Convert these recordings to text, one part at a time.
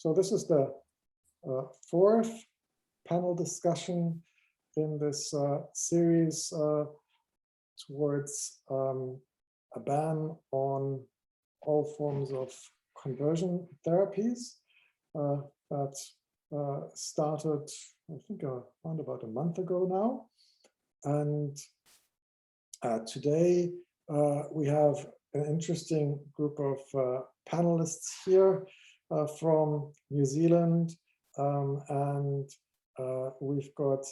So this is the fourth panel discussion in this series towards a ban on all forms of conversion therapies that started, I think, around about a month ago now. And today we have an interesting group of panelists here from New Zealand, and we've got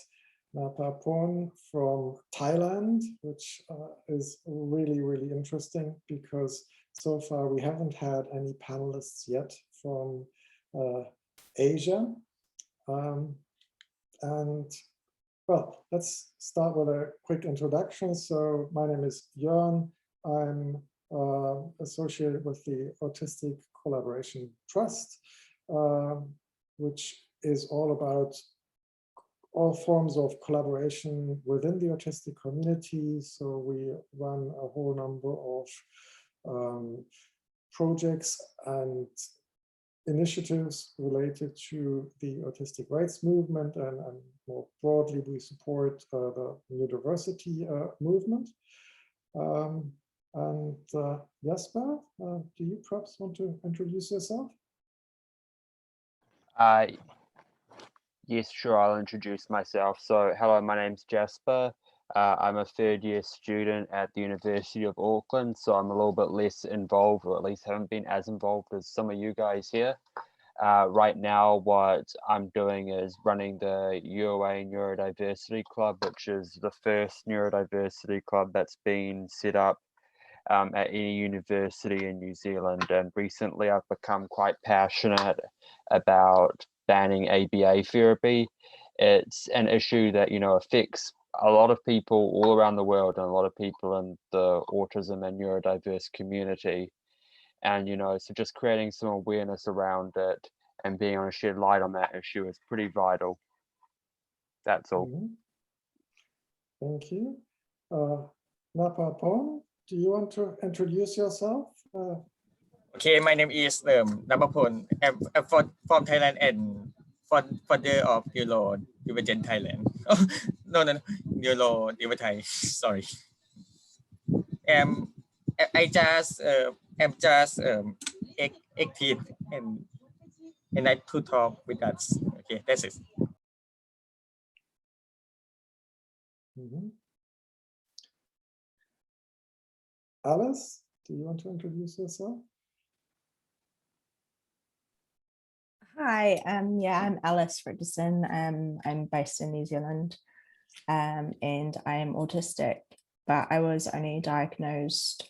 Naphaphol from Thailand, which is really, really interesting because so far we haven't had any panelists yet from Asia. And well, let's start with a quick introduction. So my name is Jorn. I'm associated with the Autistic Collaboration Trust, which is all about all forms of collaboration within the autistic community. So we run a whole number of projects and initiatives related to the autistic rights movement, and more broadly, we support the Neurodiversity movement. Jasper, do you perhaps want to introduce yourself? Yes, sure, I'll introduce myself. So, hello, my name's Jasper. I'm a third-year student at the University of Auckland, so I'm a little bit less involved, or at least haven't been as involved as some of you guys here. Right now, what I'm doing is running the UOA Neurodiversity Club, which is the first neurodiversity club that's been set up at any university in New Zealand. And recently I've become quite passionate about banning ABA therapy. It's an issue that, you know, affects a lot of people all around the world and a lot of people in the autism and neurodiverse community. And, you know, so just creating some awareness around it and being able to shed light on that issue is pretty vital. That's all. Mm-hmm. Thank you. Naphaphol, do you want to introduce yourself? Okay, my name is Naphaphol. I'm from Thailand and founder of Neurodivergent Thailand. Oh, no, NeurodiverThai. Sorry. I just am just 18 and I to talk with us. Okay, that's it. Mm-hmm. Alice, do you want to introduce yourself? Hi, yeah, I'm Alice Richardson. I'm based in New Zealand, and I am autistic, but I was only diagnosed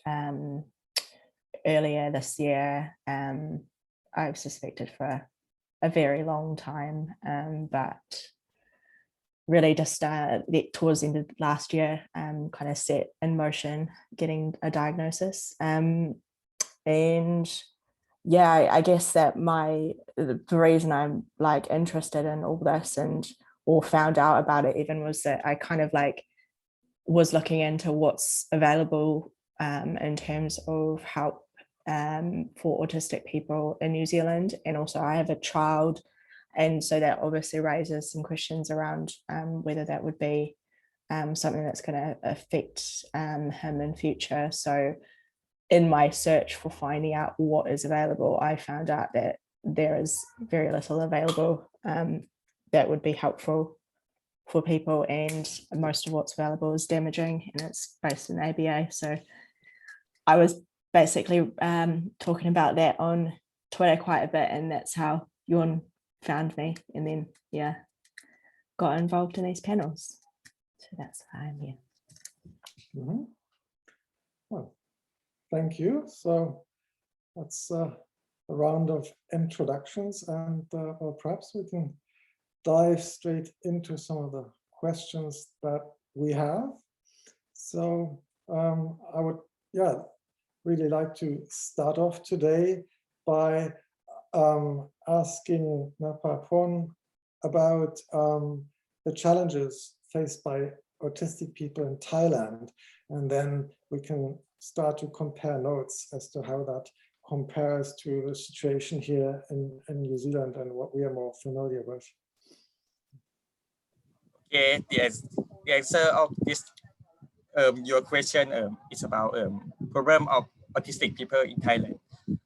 earlier this year. I've suspected for a very long time, but really just towards the end of last year, kind of set in motion getting a diagnosis. And yeah, I guess that the reason I'm like interested in all this or found out about it even was that I kind of like was looking into what's available in terms of help for autistic people in New Zealand. And also I have a child, and so that obviously raises some questions around whether that would be something that's going to affect him in future. So in my search for finding out what is available, I found out that there is very little available that would be helpful for people, and most of what's available is damaging, and it's based in ABA. So I was basically talking about that on Twitter quite a bit, and that's how Jorn found me, and then yeah, got involved in these panels. So that's why I'm here. Mm-hmm. Well, thank you. So that's a round of introductions, and well, perhaps we can dive straight into some of the questions that we have. So I would, really like to start off today by asking Naphaphol about the challenges faced by autistic people in Thailand, and then we can start to compare notes as to how that compares to the situation here in New Zealand and what we are more familiar with? Okay, yes, the answer of this your question is about problem of autistic people in Thailand.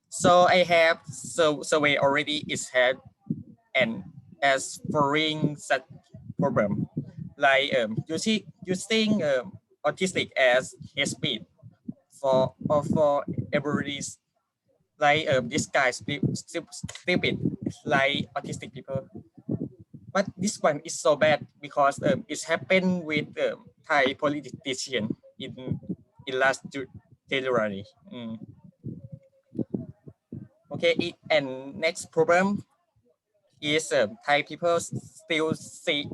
So I have survey already is had and as following such problem like using autistic as hate speech for abilities like this guy stupid like autistic people. But this one is so bad because it's happened with Thai politician in last January. Okay, and next problem is Thai people still see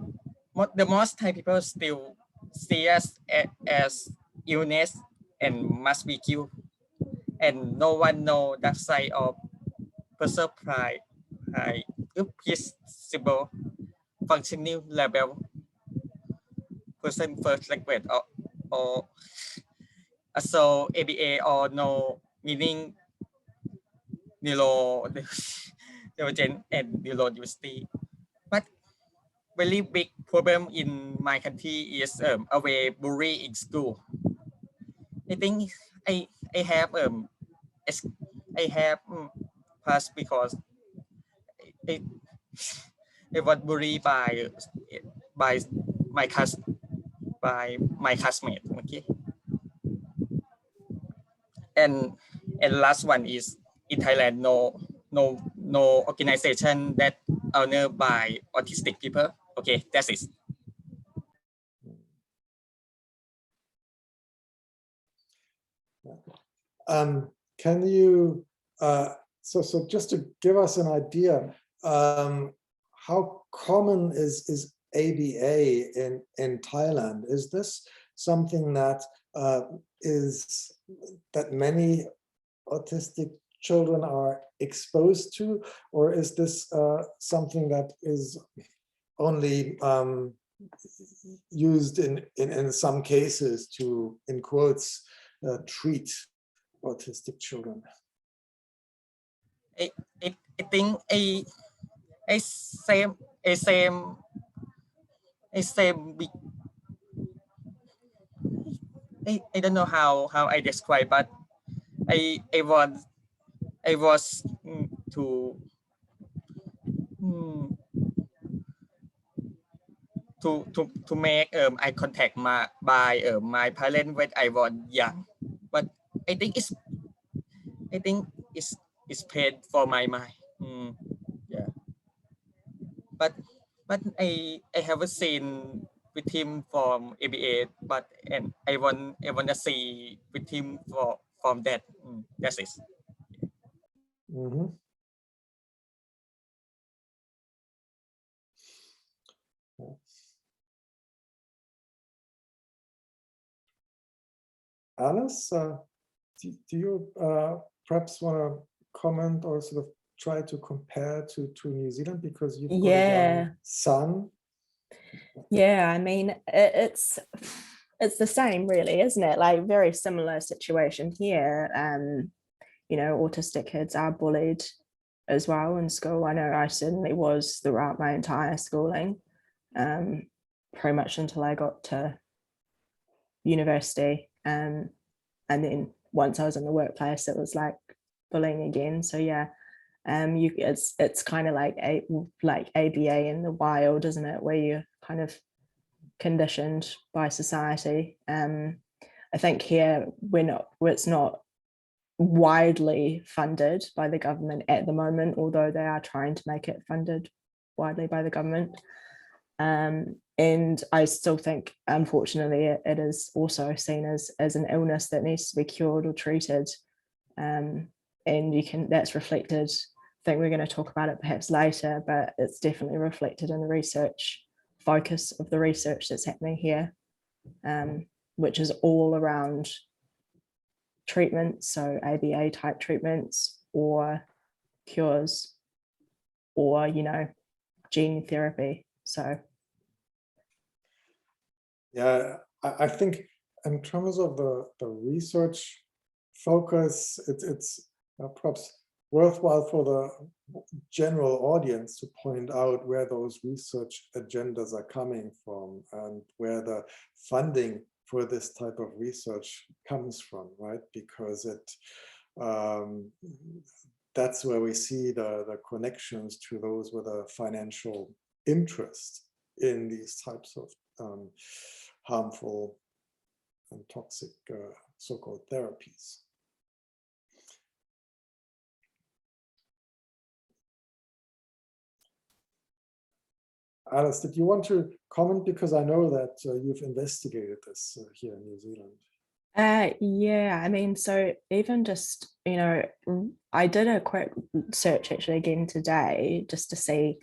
the most Thai people still see us as illness and must be killed, and no one know that side of persistence irreplaceable functioning level person first language or so ABA or no meaning neurodivergent and neurodiversity. But very big problem in my country is away bully in school. I think I have passed because I was bullied by my classmate. Okay, and last one is in Thailand no organization that owned by autistic people. Okay, that's it. Can you so just to give us an idea, how common is ABA in Thailand? Is this something that that many autistic children are exposed to, or is this something that is only used in some cases to, in quotes, treat autistic children? I think a same big, I don't know how I describe, but I was to make eye contact by my parents when I was young, but I think it's paid for my mind. Yeah, but I haven't seen with him from ABA, but and I want to see with him from that. That's it. Mm-hmm. Alice, do you perhaps want to comment or sort of try to compare to New Zealand, because you've got a young son? Yeah, I mean, it's the same really, isn't it? Like very similar situation here. You know, autistic kids are bullied as well in school. I know I certainly was throughout my entire schooling, pretty much until I got to university. And then once I was in the workplace, it was like bullying again. So yeah, it's kind of like ABA in the wild, isn't it? Where you're kind of conditioned by society. I think here it's not widely funded by the government at the moment, although they are trying to make it funded widely by the government. And I still think, unfortunately, it is also seen as an illness that needs to be cured or treated. And that's reflected. I think we're going to talk about it perhaps later, but it's definitely reflected in the research focus of the research that's happening here, which is all around treatments, so ABA type treatments or cures or, you know, gene therapy. So yeah, I think in terms of the research focus, it's perhaps worthwhile for the general audience to point out where those research agendas are coming from and where the funding for this type of research comes from, right? Because that's where we see the connections to those with a financial interest in these types of harmful and toxic so-called therapies. Alice, did you want to comment? Because I know that you've investigated this here in New Zealand. Yeah, I mean, so even just, you know, I did a quick search actually again today just to see,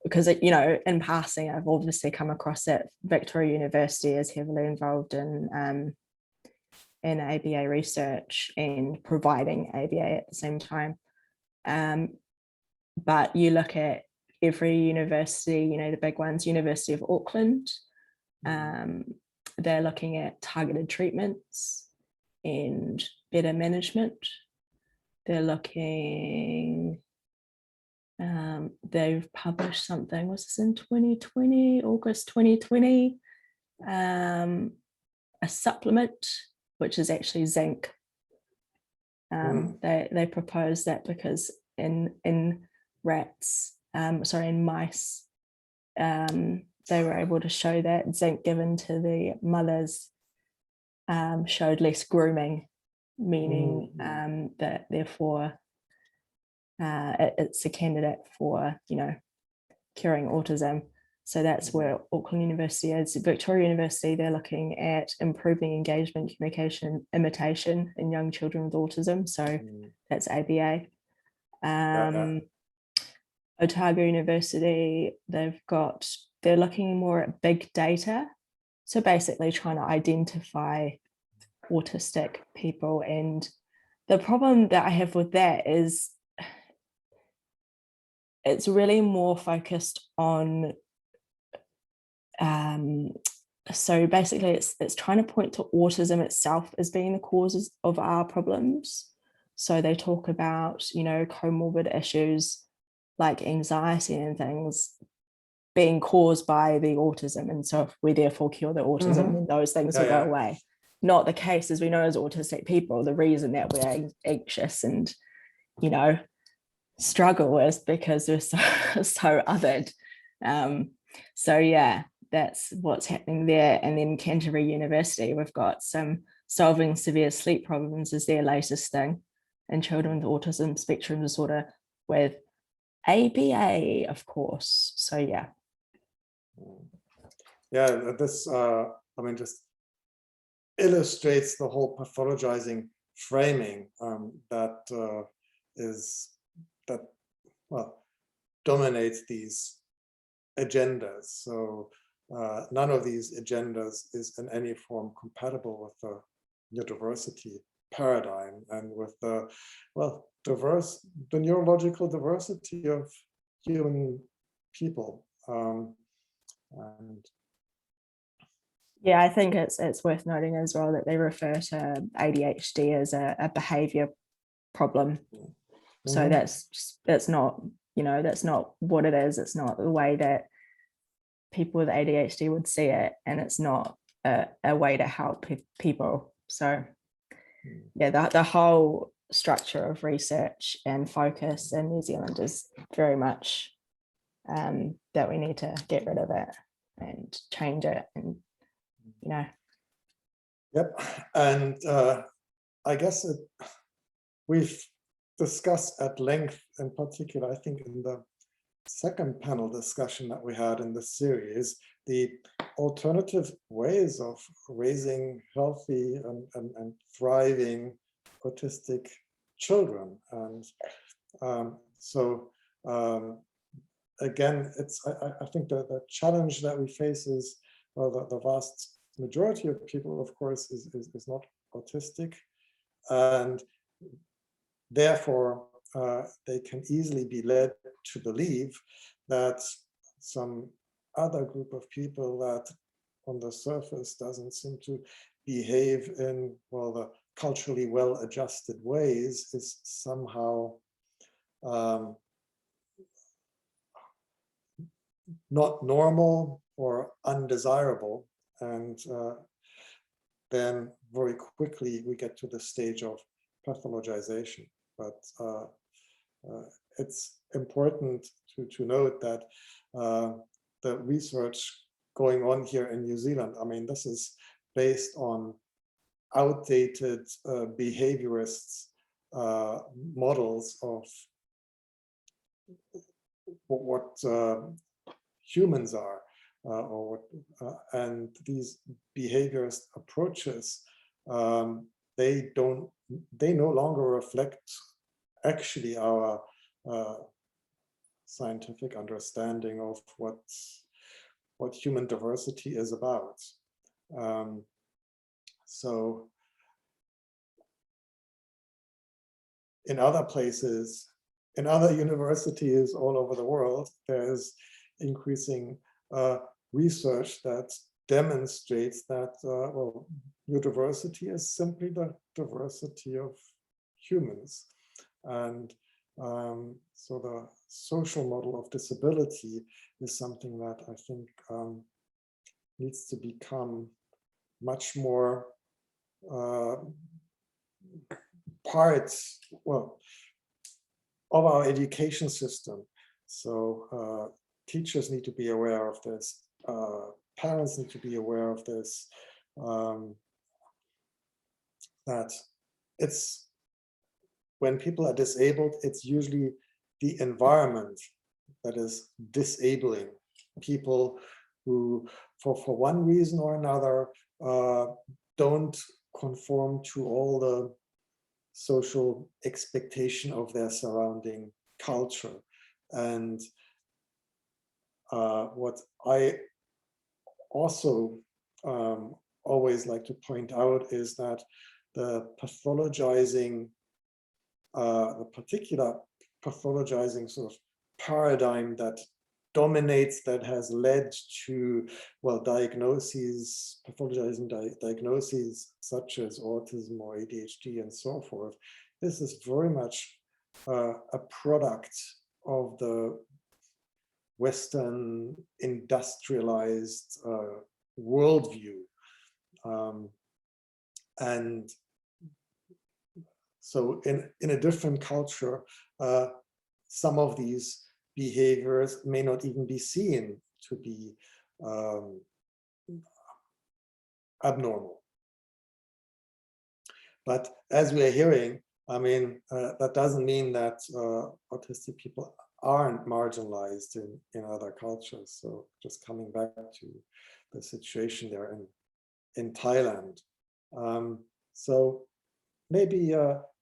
because, you know, in passing, I've obviously come across that Victoria University is heavily involved in ABA research and providing ABA at the same time. But you look at every university, you know, the big ones, University of Auckland, they're looking at targeted treatments and better management. They're looking, they've published something, was this in 2020, August 2020, a supplement, which is actually zinc. They propose that because in rats, in mice, they were able to show that zinc given to the mothers showed less grooming, meaning that therefore it's a candidate for, you know, curing autism. So that's where Auckland University is. Victoria University, they're looking at improving engagement, communication, imitation in young children with autism. So that's ABA. Aotearoa University, they're looking more at big data. So basically trying to identify autistic people. And the problem that I have with that is it's really more focused on, so basically it's trying to point to autism itself as being the causes of our problems. So they talk about, you know, comorbid issues like anxiety and things being caused by the autism. And so if we therefore cure the autism, then those things will go away. Not the case, as we know as autistic people, the reason that we're anxious and, you know, struggle is because we're so othered. So yeah, that's what's happening there. And then Canterbury University, we've got some solving severe sleep problems is their latest thing in children with autism spectrum disorder with ABA, of course. So yeah. Yeah, this, I mean, just illustrates the whole pathologizing framing that dominates these agendas. So none of these agendas is in any form compatible with the neurodiversity paradigm and with the neurological diversity of human people. And yeah, I think it's worth noting as well that they refer to ADHD as a behaviour problem. So that's not, you know, that's not what it is. It's not the way that people with ADHD would see it, and it's not a way to help people. So yeah, the whole structure of research and focus in New Zealand is very much that we need to get rid of it and change it, and you know. Yep, and I guess we've discussed at length, in particular, I think in the second panel discussion that we had in the series, the alternative ways of raising healthy and thriving autistic children. And again, I think the challenge that we face is the vast majority of people, of course, is not autistic, and therefore they can easily be led to believe that some other group of people that on the surface doesn't seem to behave in, well, the culturally well-adjusted ways is somehow not normal or undesirable, and then very quickly we get to the stage of pathologization. But it's important to note that the research going on here in New Zealand, I mean, this is based on outdated behaviorists models of what humans are, and these behaviorist approaches, they no longer reflect actually our scientific understanding of what human diversity is about. So in other places, in other universities all over the world, there's increasing research that demonstrates that well, neurodiversity is simply the diversity of humans. And so the social model of disability is something that I think needs to become much more part, well, of our education system. So teachers need to be aware of this, parents need to be aware of this, that it's, when people are disabled, it's usually the environment that is disabling people who, for one reason or another, don't conform to all the social expectation of their surrounding culture. And what I also always like to point out is that the pathologizing, the particular pathologizing sort of paradigm that dominates, that has led to, well, diagnoses, pathologizing diagnoses such as autism or ADHD and so forth. This is very much a product of the Western industrialized worldview. And so in a different culture, some of these behaviors may not even be seen to be abnormal. But as we are hearing, I mean, that doesn't mean that autistic people aren't marginalized in other cultures. So just coming back to the situation there in Thailand. So maybe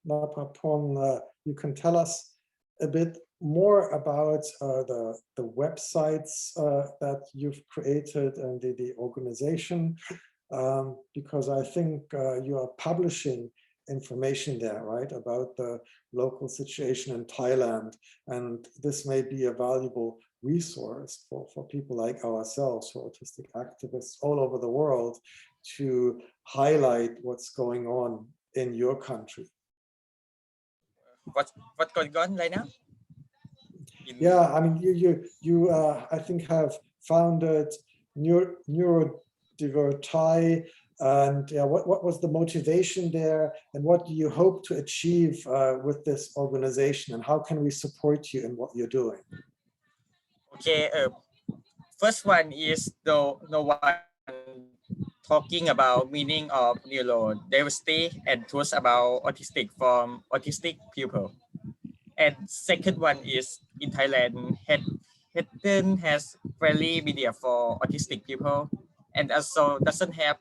Naphaphol, you can tell us a bit more about the websites that you've created and the organization, because I think you are publishing information there, right, about the local situation in Thailand, and this may be a valuable resource for people like ourselves, for autistic activists all over the world, to highlight what's going on in your country. What's going on right now? Yeah, I mean, you I think have founded NeurodiverThai, and yeah, what was the motivation there, and what do you hope to achieve with this organization, and how can we support you in what you're doing? Okay, first one is no one talking about meaning of neurodiversity and tools about autistic from autistic people. And second one is in Thailand, Jorn has friendly media for autistic people, and also doesn't have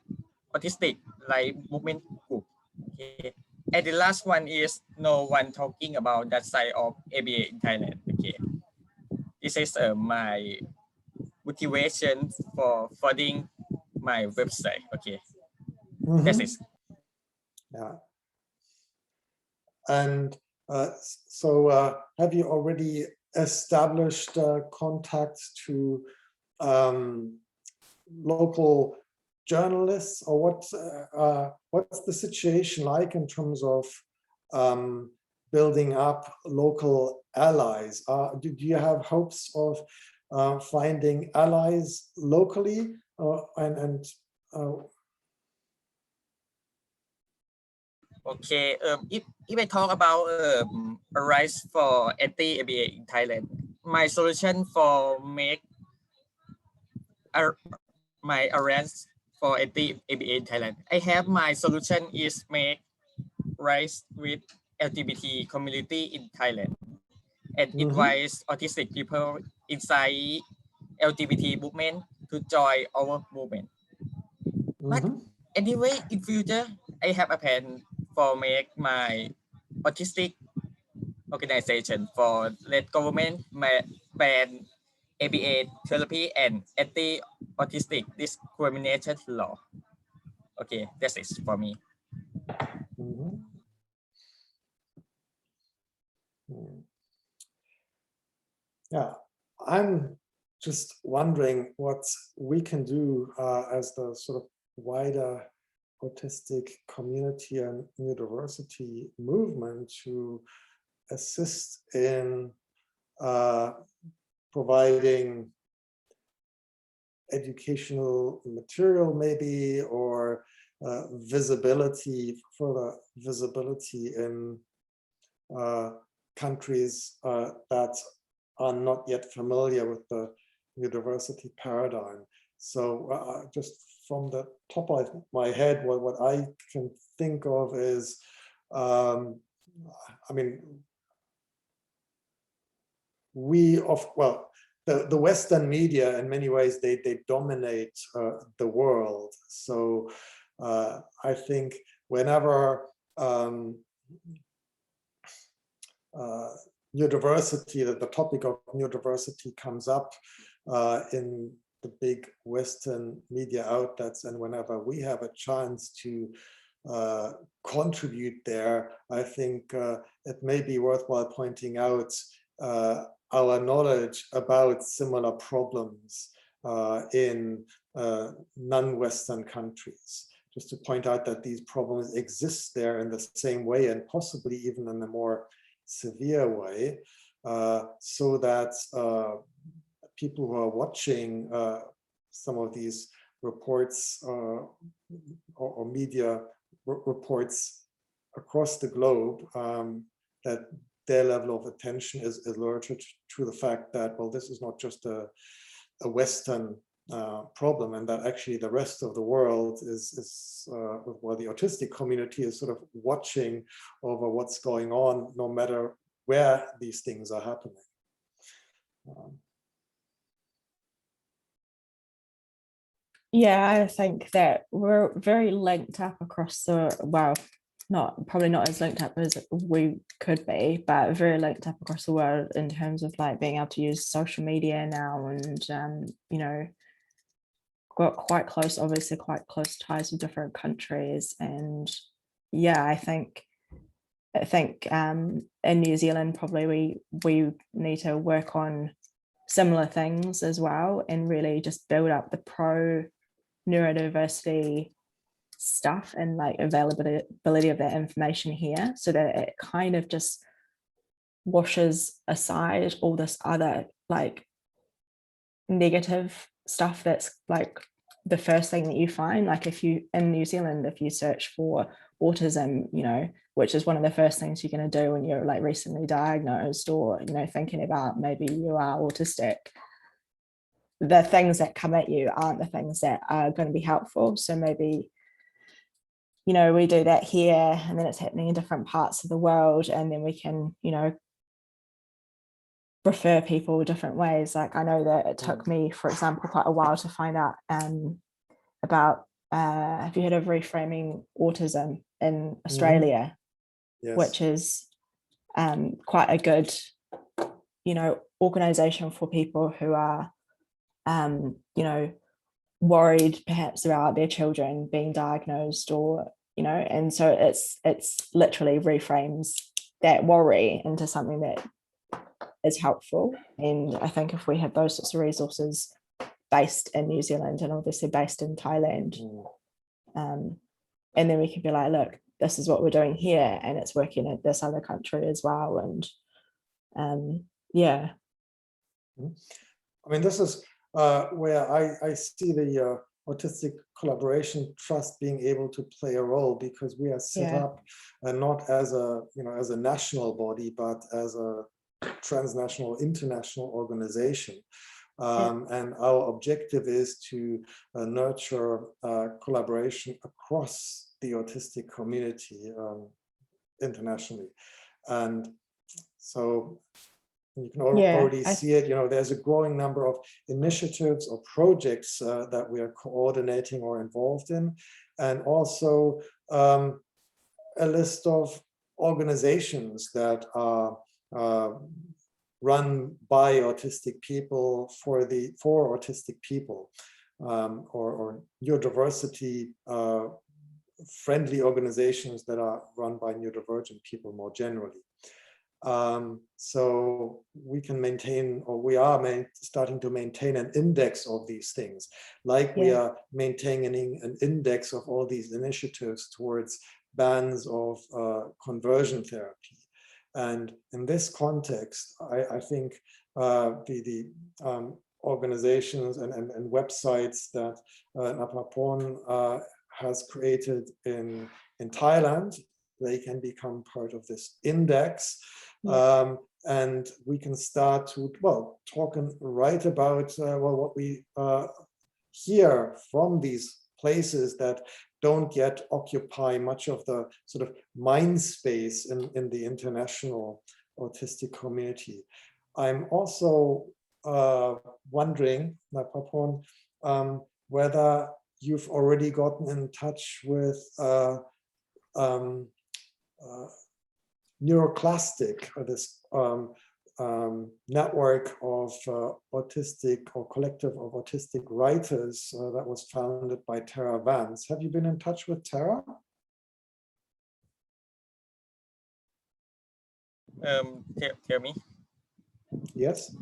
autistic like movement group. Okay. And the last one is no one talking about that side of ABA in Thailand. Okay. This is my motivation for funding my website. Okay. Mm-hmm. That's it. Yeah. And so have you already established contacts to local journalists, or what's the situation like in terms of building up local allies? Do you have hopes of finding allies locally? Okay, if I talk about a rise for anti-ABA in Thailand, my solution for make my arrange for anti-ABA in Thailand, I have my solution is make rise with LGBT community in Thailand and invite autistic people inside LGBT movement to join our movement. But anyway, in future, I have a plan for make my autistic organization for let government ban ABA therapy and anti-autistic discrimination law. Okay, that's it for me. Yeah, I'm just wondering what we can do as the sort of wider autistic community and neurodiversity movement to assist in providing educational material maybe, or visibility, further visibility in countries that are not yet familiar with the neurodiversity paradigm. So just from the top of my head, what I can think of is, I mean, the Western media in many ways, they dominate the world. So I think whenever neurodiversity, the topic of neurodiversity comes up in the big Western media outlets, and whenever we have a chance to contribute there, I think it may be worthwhile pointing out our knowledge about similar problems in non-Western countries. Just to point out that these problems exist there in the same way, and possibly even in a more severe way, so that people who are watching some of these reports or media reports across the globe, that their level of attention is alerted to the fact that, well, this is not just a Western problem, and that actually the rest of the world is well, the autistic community is sort of watching over what's going on, no matter where these things are happening. Yeah, I think that we're very linked up across the, well, probably not as linked up as we could be, but very linked up across the world in terms of like being able to use social media now, and you know, got quite close ties with different countries. And yeah, I think in New Zealand probably we need to work on similar things as well, and really just build up the pro neurodiversity stuff and like availability of that information here, so that it kind of just washes aside all this other like negative stuff that's like the first thing that you find. Like if you in New Zealand, if you search for autism, you know, which is one of the first things you're going to do when you're like recently diagnosed, or you know, thinking about maybe you are autistic, the things that come at you aren't the things that are going to be helpful. So maybe, you know, we do that here, and then it's happening in different parts of the world, and then we can, you know, refer people different ways. Like I know that it took me, for example, quite a while to find out about have you heard of Reframing Autism in Australia? Yes. Which is quite a good, you know, organization for people who are you know, worried perhaps about their children being diagnosed, or you know, and so it's literally reframes that worry into something that is helpful. And I think if we have those sorts of resources based in New Zealand and obviously based in Thailand. And then we can be like, look, this is what we're doing here, and it's working at this other country as well. And yeah. I mean, this is where I see the Autistic Collaboration Trust being able to play a role, because we are set up not as a, as a national body, but as a transnational, international organization. And our objective is to nurture collaboration across the autistic community internationally. And so you can already see it, there's a growing number of initiatives or projects that we are coordinating or involved in, and also a list of organizations that are run by autistic people for autistic people, or neurodiversity friendly organizations that are run by neurodivergent people more generally. So we can maintain, or we are starting to maintain an index of these things, like we are maintaining an index of all these initiatives towards bans of conversion therapy. And in this context, I think the organizations and websites that Naphaphol has created in Thailand, they can become part of this index. And we can start to, talk and write about what we hear from these places that don't yet occupy much of the sort of mind space in the international autistic community. I'm also wondering, Naphaphol, whether you've already gotten in touch with Neuroclastic, this network of autistic or collective of autistic writers that was founded by Tara Vance. Have you been in touch with Tara? Tell me. Yes.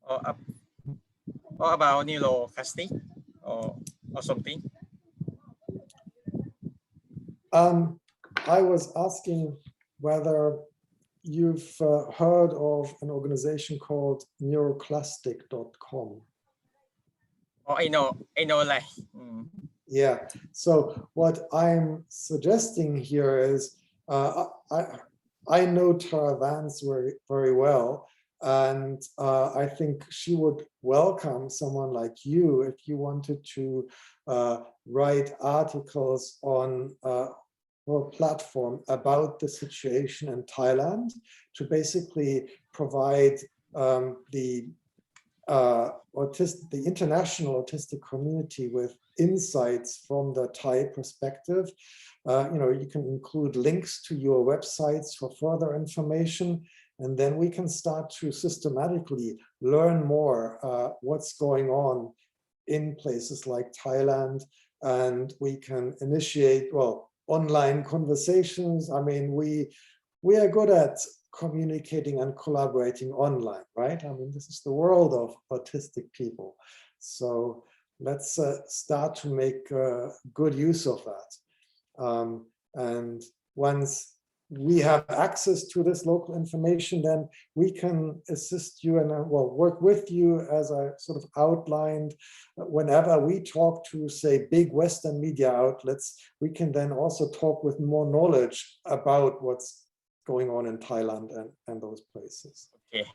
Or about Neuroclastic or something? I was asking whether you've heard of an organization called Neuroclasticcom. Oh, I know, like. Yeah. So what I'm suggesting here is, I know Tara Vance very, very well, and I think she would welcome someone like you if you wanted to write articles on or platform about the situation in Thailand, to basically provide the international autistic community with insights from the Thai perspective. You can include links to your websites for further information, and then we can start to systematically learn more what's going on in places like Thailand, and we can initiate, online conversations. I mean, we are good at communicating and collaborating online, right? I mean, this is the world of autistic people. So let's start to make good use of that. And once we have access to this local information, then we can assist you and work with you, as I sort of outlined. Whenever we talk to, say, big Western media outlets, we can then also talk with more knowledge about what's going on in Thailand and those places. Okay.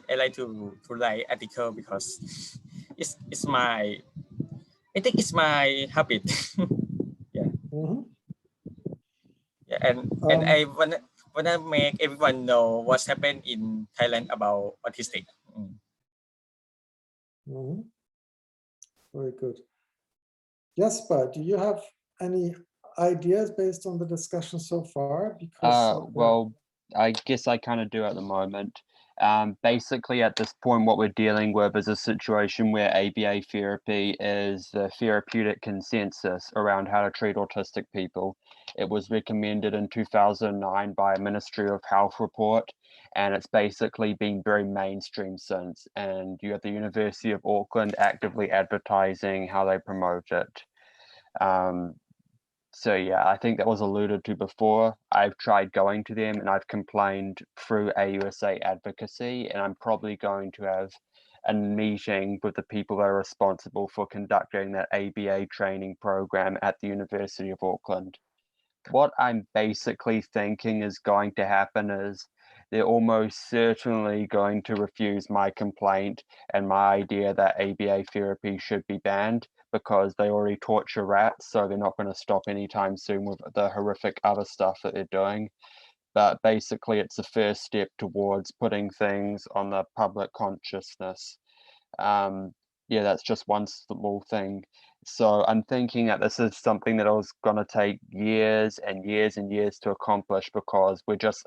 I like to write article because it's my, I think it's my habit. Yeah. Yeah, and I wanna make everyone know what's happened in Thailand about autistic. Very good. Jasper, do you have any ideas based on the discussion so far? Because well, I guess I kind of do at the moment. Basically, at this point, what we're dealing with is a situation where ABA therapy is the therapeutic consensus around how to treat autistic people. It was recommended in 2009 by a Ministry of Health report, and it's basically been very mainstream since. And you have the University of Auckland actively advertising how they promote it. So yeah, I think that was alluded to before. I've tried going to them and I've complained through AUSA advocacy, and I'm probably going to have a meeting with the people that are responsible for conducting that ABA training program at the University of Auckland. What I'm basically thinking is going to happen is they're almost certainly going to refuse my complaint and my idea that ABA therapy should be banned, because they already torture rats, so they're not going to stop anytime soon with the horrific other stuff that they're doing. But basically, it's the first step towards putting things on the public consciousness. Yeah, that's just one small thing. So I'm thinking that this is something that was going to take years and years and years to accomplish, because we're just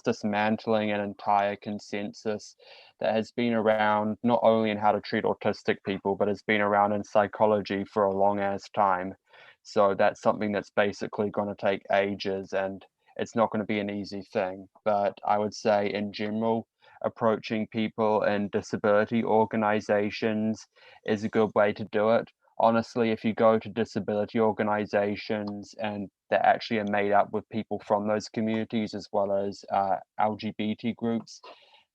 dismantling an entire consensus that has been around not only in how to treat autistic people, but has been around in psychology for a long ass time. So that's something that's basically going to take ages, and it's not going to be an easy thing. But I would say in general, approaching people in disability organizations is a good way to do it. Honestly, if you go to disability organizations and they're actually made up with people from those communities, as well as LGBT groups,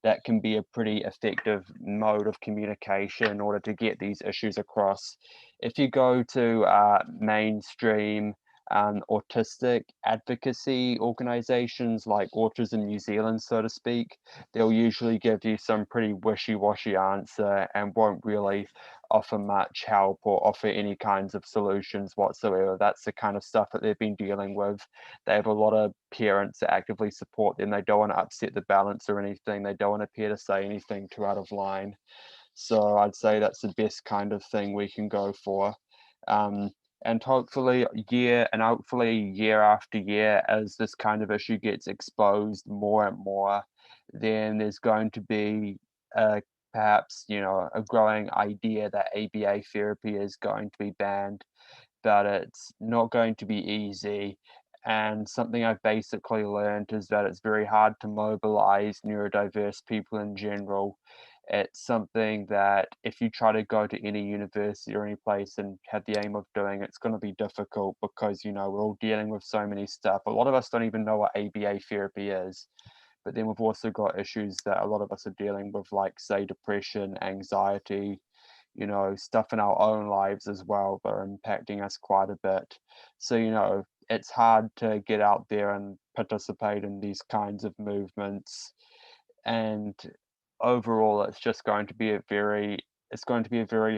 that can be a pretty effective mode of communication in order to get these issues across. If you go to mainstream autistic advocacy organizations like Autism New Zealand, so to speak, they'll usually give you some pretty wishy-washy answer and won't really offer much help or offer any kinds of solutions whatsoever. That's the kind of stuff that they've been dealing with. They have a lot of parents that actively support them. They don't want to upset the balance or anything. They don't want to appear to say anything too out of line. So I'd say that's the best kind of thing we can go for. And hopefully year after year, as this kind of issue gets exposed more and more, then there's going to be perhaps, a growing idea that ABA therapy is going to be banned, but it's not going to be easy. And something I've basically learned is that it's very hard to mobilize neurodiverse people in general. It's something that if you try to go to any university or any place and have the aim of doing, it's going to be difficult, because, we're all dealing with so many stuff. A lot of us don't even know what ABA therapy is. But then we've also got issues that a lot of us are dealing with, like, say, depression, anxiety, stuff in our own lives as well that are impacting us quite a bit. So, it's hard to get out there and participate in these kinds of movements. And overall, it's going to be a very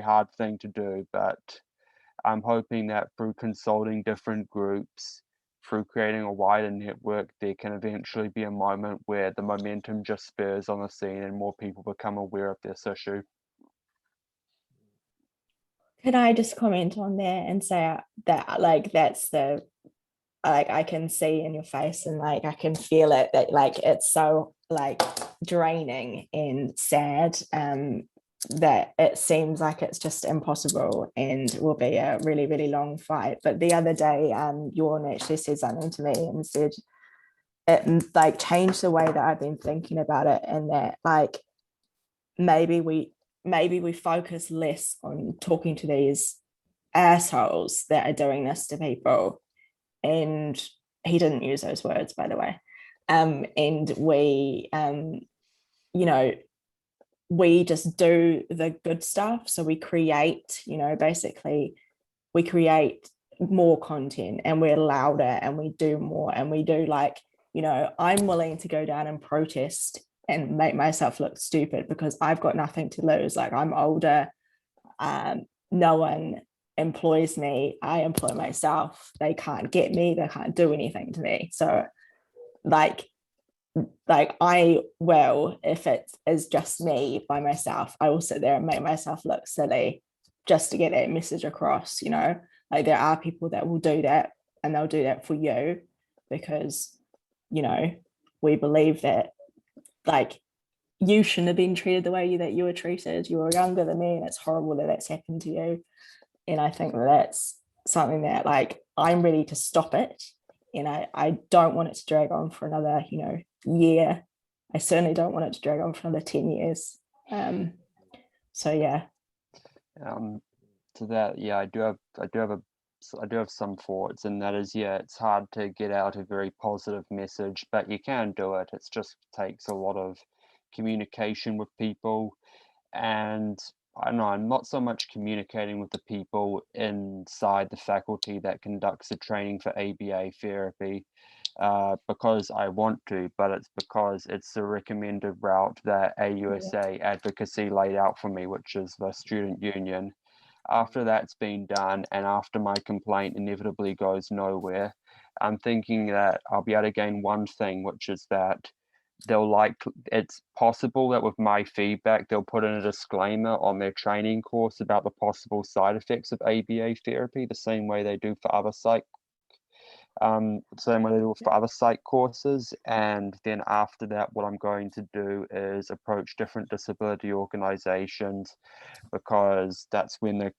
hard thing to do. But I'm hoping that through consulting different groups, through creating a wider network, there can eventually be a moment where the momentum just spurs on the scene and more people become aware of this issue. Can I just comment on that and say that, like, that's the, like, I can see in your face and, like, I can feel it, that, like, it's so, like, draining and sad, that it seems like it's just impossible and will be a really, really long fight. But the other day, Jorn actually said something to me and said it, like, changed the way that I've been thinking about it, and that, like, maybe we focus less on talking to these assholes that are doing this to people. And he didn't use those words, by the way. And we, we just do the good stuff. So we create, basically we create more content, and we're louder, and we do more, and we do, like, I'm willing to go down and protest and make myself look stupid because I've got nothing to lose. Like, I'm older, no one employs me, I employ myself. They can't get me, they can't do anything to me. So like I will, if it is just me by myself, I will sit there and make myself look silly just to get that message across. Like, there are people that will do that, and they'll do that for you because we believe that, like, you shouldn't have been treated the way that you were treated. You were younger than me, and it's horrible that that's happened to you. And I think that's something that, like, I'm ready to stop it, and I don't want it to drag on for another, year. I certainly don't want it to drag on for another 10 years. So yeah. To that, yeah, I do have some thoughts, and that is, yeah, it's hard to get out a very positive message, but you can do it. It just takes a lot of communication with people, and I don't know, I'm not so much communicating with the people inside the faculty that conducts the training for ABA therapy because I want to, but it's because it's the recommended route that AUSA advocacy laid out for me, which is the student union. After that's been done, and after my complaint inevitably goes nowhere, I'm thinking that I'll be able to gain one thing, which is that it's possible that with my feedback, they'll put in a disclaimer on their training course about the possible side effects of ABA therapy, the same way they do for other psych courses. And then after that, what I'm going to do is approach different disability organizations, because that's when the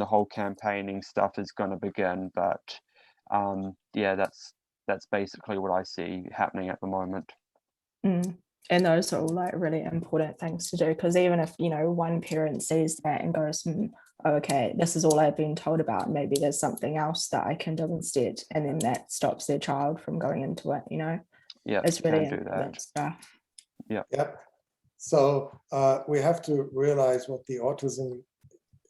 whole campaigning stuff is going to begin. But yeah, that's basically what I see happening at the moment. And those are all like really important things to do, because even if one parent sees that and goes, oh, okay, this is all I've been told about, maybe there's something else that I can do instead, and then that stops their child from going into it. Yeah, it's really do important that stuff. Yep. So we have to realize what the autism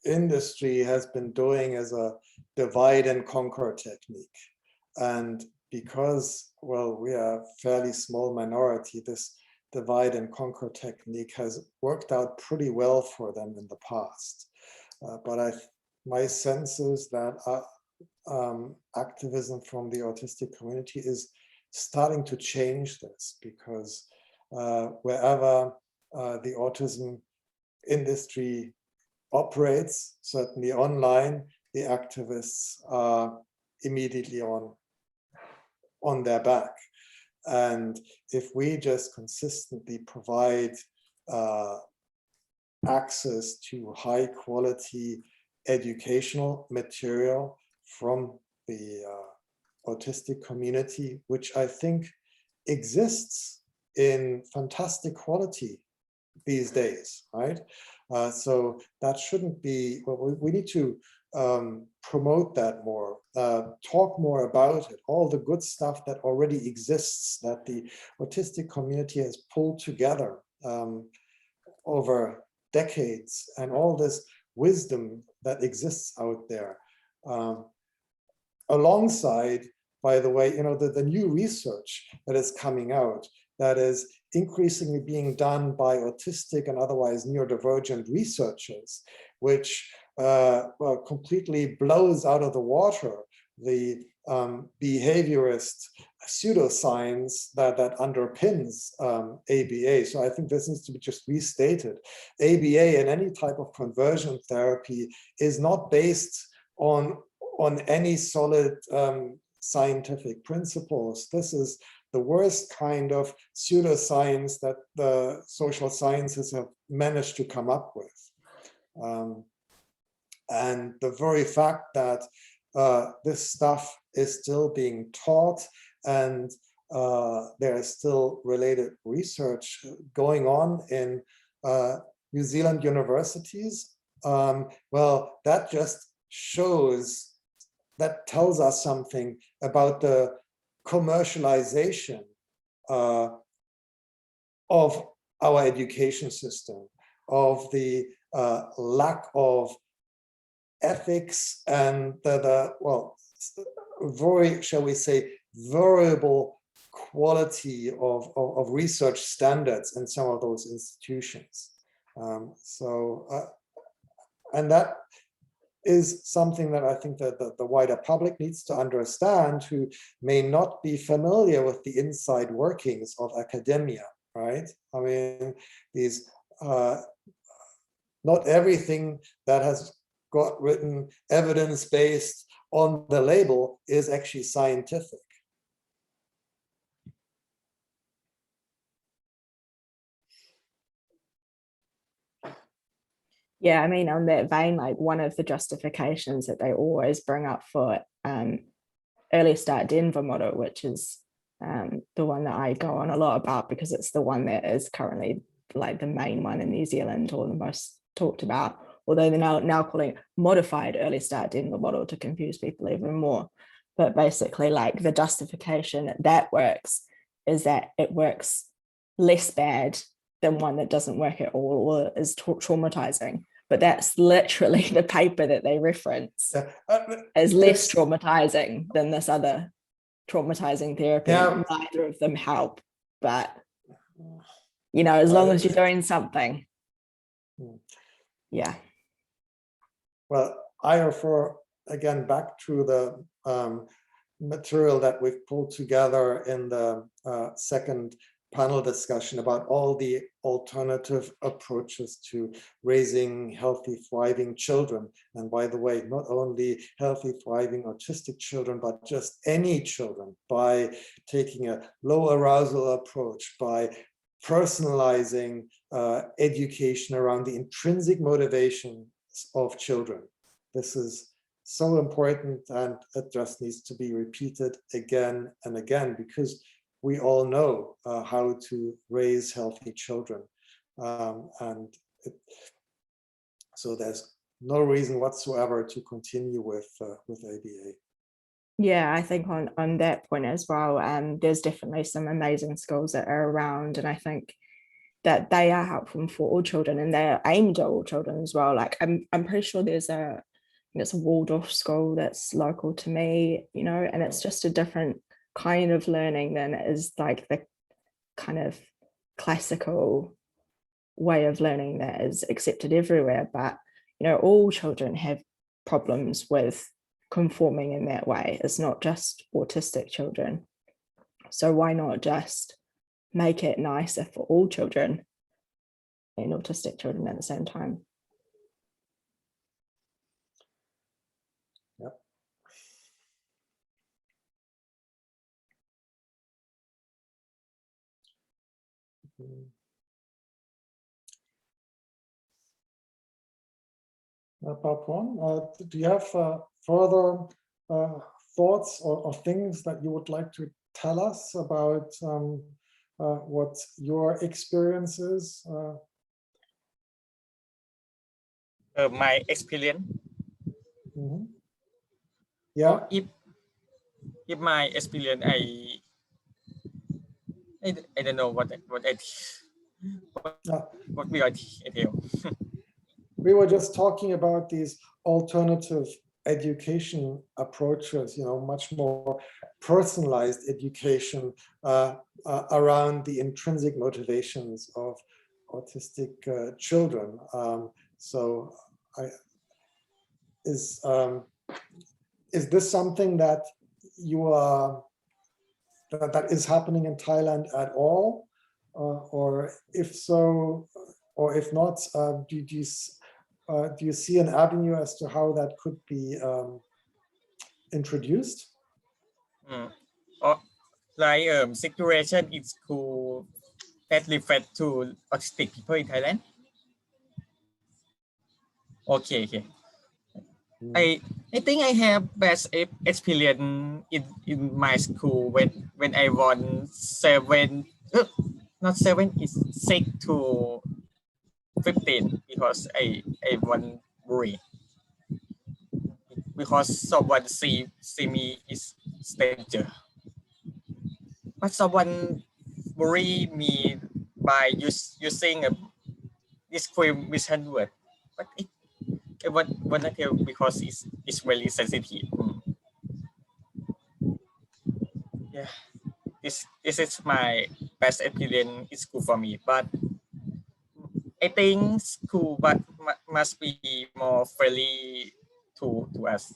industry has been doing as a divide and conquer technique. And because, well, we are a fairly small minority, this divide and conquer technique has worked out pretty well for them in the past. But my sense is that activism from the autistic community is starting to change this, because wherever the autism industry operates, certainly online, the activists are immediately on their back. And if we just consistently provide access to high quality educational material from the autistic community, which I think exists in fantastic quality these days, right? So that shouldn't be, well, we need to promote that more, talk more about it, all the good stuff that already exists, that the autistic community has pulled together over decades, and all this wisdom that exists out there. Alongside, by the way, the new research that is coming out, that is increasingly being done by autistic and otherwise neurodivergent researchers, which well, completely blows out of the water the behaviorist pseudoscience that underpins ABA. So I think this needs to be just restated. ABA and any type of conversion therapy is not based on any solid scientific principles. This is the worst kind of pseudoscience that the social sciences have managed to come up with. And the very fact that this stuff is still being taught, and there is still related research going on in New Zealand universities, well, that just shows, that tells us something about the commercialization of our education system, of the lack of ethics, and the well, very, shall we say, variable quality of research standards in some of those institutions. And that is something that I think that the wider public needs to understand, who may not be familiar with the inside workings of academia, right? I mean, not everything that has got written evidence-based on the label is actually scientific. Yeah, I mean, on that vein, like one of the justifications that they always bring up for early start Denver model, which is the one that I go on a lot about because it's the one that is currently like the main one in New Zealand or the most talked about, although they're now calling it modified early start Denver model to confuse people even more. But basically, like the justification that works is that it works less bad than one that doesn't work at all or is traumatizing. But that's literally the paper that they reference as less traumatizing than this other traumatizing therapy. Yeah. Neither of them help, but you know, as long as you're doing something. Yeah. Well, I refer again back to the material that we've pulled together in the second panel discussion about all the alternative approaches to raising healthy, thriving children. And by the way, not only healthy, thriving autistic children, but just any children, by taking a low arousal approach, by personalizing education around the intrinsic motivations of children. This is so important, and it just needs to be repeated again and again, because we all know how to raise healthy children. So there's no reason whatsoever to continue with ABA. Yeah, I think on that point as well, there's definitely some amazing skills that are around, and I think that they are helpful for all children, and they're aimed at all children as well. Like I'm pretty sure there's a Waldorf school that's local to me, you know, and it's just a different kind of learning than is like the kind of classical way of learning that is accepted everywhere. But you know, all children have problems with conforming in that way. It's not just autistic children. So why not just make it nicer for all children and autistic children at the same time? Yep. Papon, do you have further thoughts or things that you would like to tell us about what your experience is? My experience. Mm-hmm. Yeah. If my experience, I don't know what we are entail. We were just talking about these alternative education approaches, you know, much more personalized education around the intrinsic motivations of autistic children. So is this something that you are that is happening in Thailand at all, or if so, or if not, do you see an avenue as to how that could be introduced? Like situation in school that refer to autistic people in Thailand. Okay. I think I have best experience in my school when I was 6 to 15, because I was worried because someone see me is stranger, but someone worry me by using a discrimination word, but I want to tell because it's very sensitive. Yeah, this is my best experience in school for me, but I think school must be more friendly to us.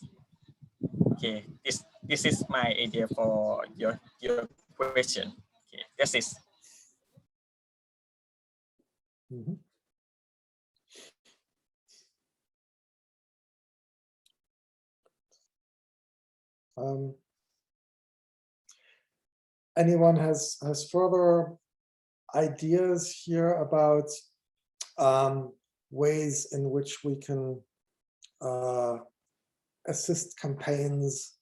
Okay, this is my idea for your question. Okay, that's it. Mm-hmm. Anyone has further ideas here about ways in which we can assist campaigns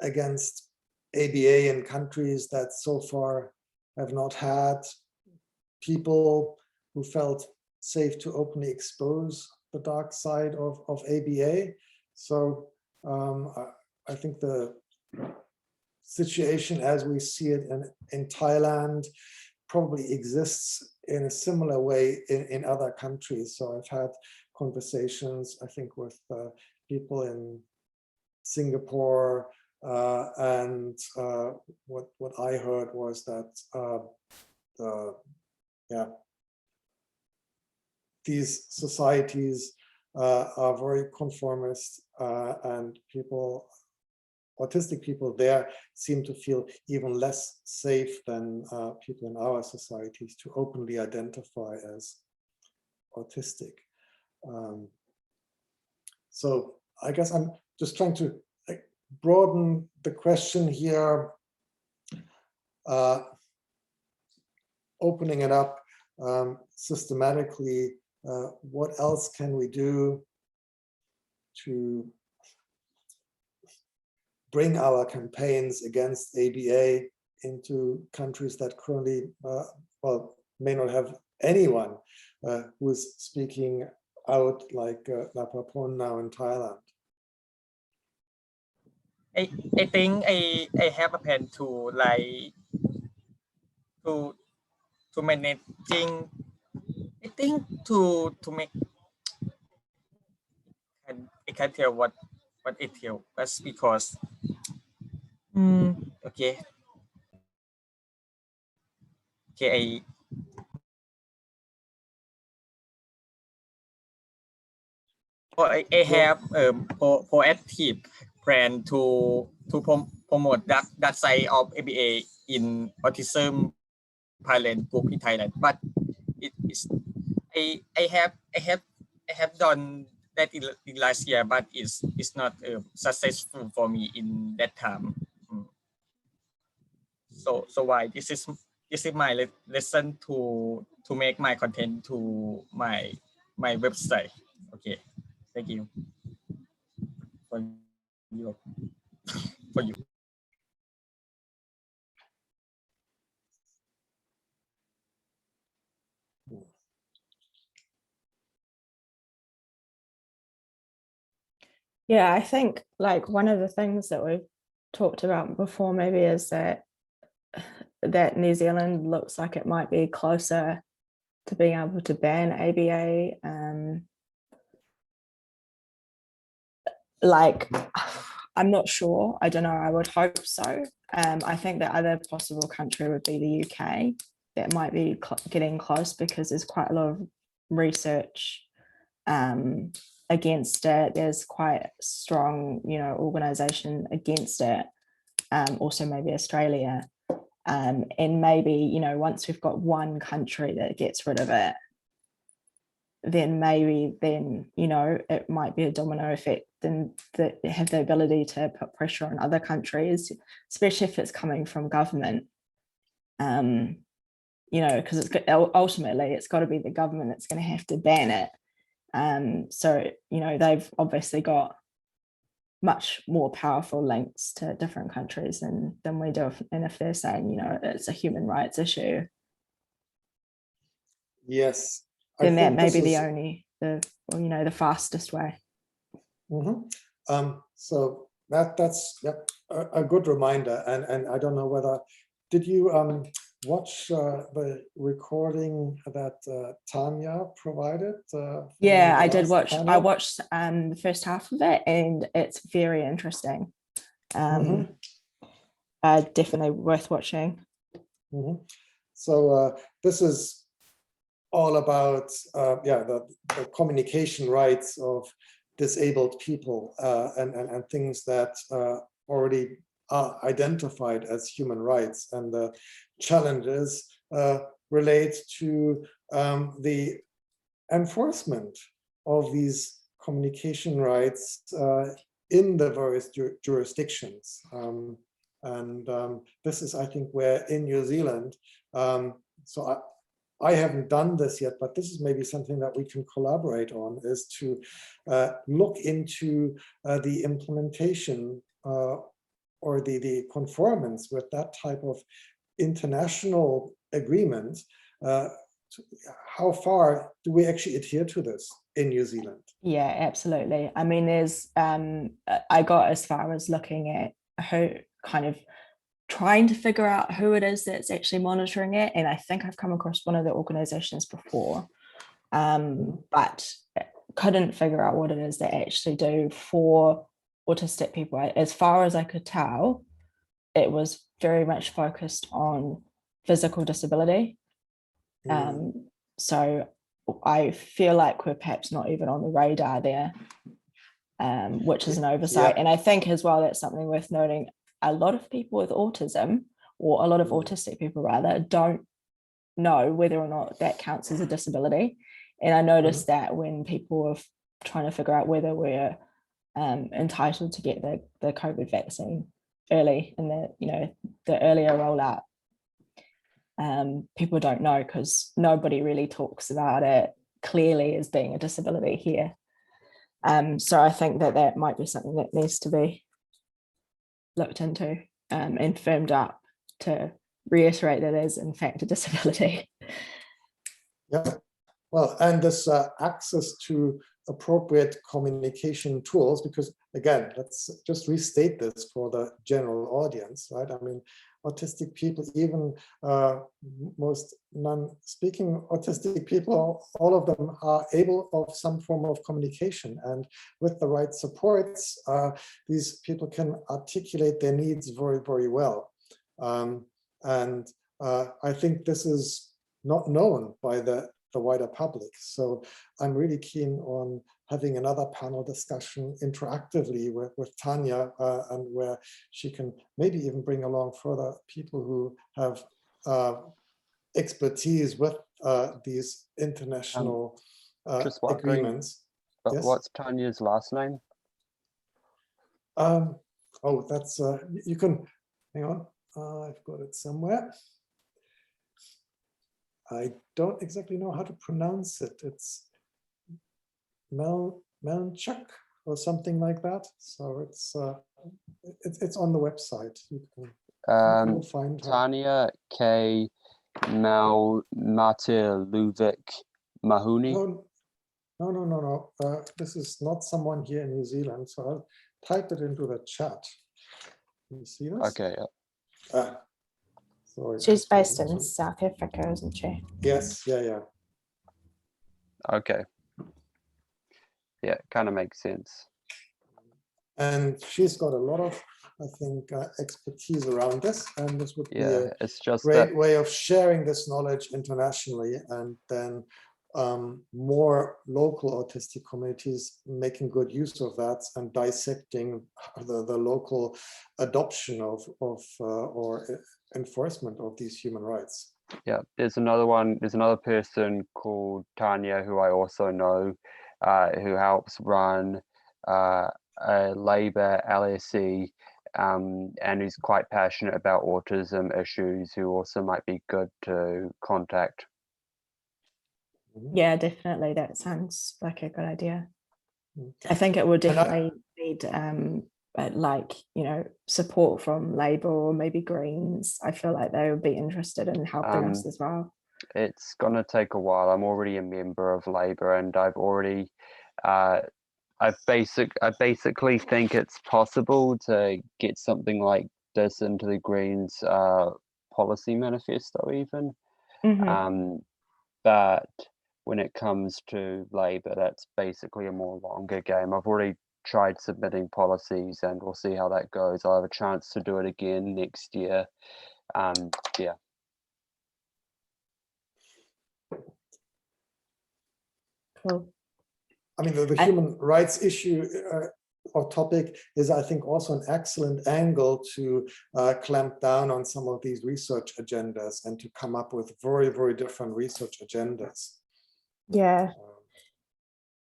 against ABA in countries that so far have not had people who felt safe to openly expose the dark side of ABA. So I think the situation as we see it in Thailand probably exists in a similar way in other countries. So I've had conversations, I think, with people in Singapore, and what I heard was that these societies are very conformist, and autistic people there seem to feel even less safe than people in our societies to openly identify as autistic. So I guess I'm just trying to broaden the question here, opening it up systematically. What else can we do to bring our campaigns against ABA into countries that currently, well, may not have anyone who is speaking out, like Naphaphol now in Thailand? I think I have a plan to to managing. I think to make. I can't tell what it tells us because. Okay. Okay. I have proactive plan to promote that side of ABA in autism Thailand group in Thailand, but it is I have done that in last year, but it's not successful for me in that time. So why this is my lesson to make my content to my website. Okay, thank you for you. Yeah, I think like one of the things that we've talked about before maybe is that New Zealand looks like it might be closer to being able to ban ABA. Like, I'm not sure. I don't know. I would hope so. I think the other possible country would be the UK. That might be getting close because there's quite a lot of research against it. There's quite strong, organisation against it. Also maybe Australia. And maybe, once we've got one country that gets rid of it, then it might be a domino effect, and that have the ability to put pressure on other countries, especially if it's coming from government. Because ultimately it's got to be the government that's going to have to ban it. So, they've obviously got much more powerful links to different countries than we do. And if they're saying, it's a human rights issue. Yes. Then that may be the fastest way. Mm-hmm. So that's a good reminder. And I don't know whether, did you watch the recording that Tanya provided? Yeah, I did watch. Panel? I watched the first half of it, and it's very interesting. Definitely worth watching. Mm-hmm. So this is all about the communication rights of disabled people and things that already are identified as human rights, and the challenges relate to the enforcement of these communication rights in the various jurisdictions. This is, I think, where in New Zealand, I haven't done this yet, but this is maybe something that we can collaborate on, is to look into the implementation or the conformance with that type of international agreement. How far do we actually adhere to this in New Zealand? Yeah, absolutely. I mean, there's I got as far as looking at who kind of trying to figure out who it is that's actually monitoring it. And I think I've come across one of the organizations before, but couldn't figure out what it is they actually do for autistic people. As far as I could tell, it was very much focused on physical disability. So I feel like we're perhaps not even on the radar there, which is an oversight. Yeah. And I think as well, that's something worth noting. A lot of people with autism, or a lot of autistic people rather, don't know whether or not that counts as a disability. And I noticed that when people were trying to figure out whether we're entitled to get the COVID vaccine early in the earlier rollout, people don't know because nobody really talks about it clearly as being a disability here. So I think that might be something that needs to be looked into and firmed up to reiterate that it is in fact a disability. Yeah, well, and this access to appropriate communication tools, because again, let's just restate this for the general audience, right? I mean, autistic people, even most non-speaking autistic people, all of them are able of some form of communication, and with the right supports, these people can articulate their needs very, very well. And I think this is not known by the wider public. So I'm really keen on having another panel discussion interactively with Tanya, and where she can maybe even bring along further people who have expertise with these international agreements. But yes? What's Tanya's last name? Oh, that's, you can, hang on, I've got it somewhere. I don't exactly know how to pronounce it. It's Melnchuk or something like that. So it's on the website. You can find her. Tanya K. Luvic Mahuni. No. This is not someone here in New Zealand. So I'll type it into the chat. Can you see this? Okay. Yeah. Sorry, she's based in South Africa, isn't she? Yes, yeah. Okay. Yeah, kind of makes sense. And she's got a lot of, I think, expertise around this, and this would be it's just great way of sharing this knowledge internationally, and then more local autistic communities making good use of that and dissecting the local adoption of or enforcement of these human rights. Yeah, there's another person called Tanya who I also know, who helps run a Labour LSE, and who's quite passionate about autism issues, who also might be good to contact. Yeah, definitely. That sounds like a good idea. I think it would definitely need support from Labour or maybe Greens. I feel like they would be interested in helping us as well. It's gonna take a while. I'm already a member of Labour, and I've already I basically think it's possible to get something like this into the Greens policy manifesto even. But when it comes to Labour, that's basically a more longer game. I've already tried submitting policies, and we'll see how that goes. I'll have a chance to do it again next year. Yeah. Cool. I mean, the human rights issue or topic is, I think, also an excellent angle to clamp down on some of these research agendas and to come up with very, very different research agendas. Yeah.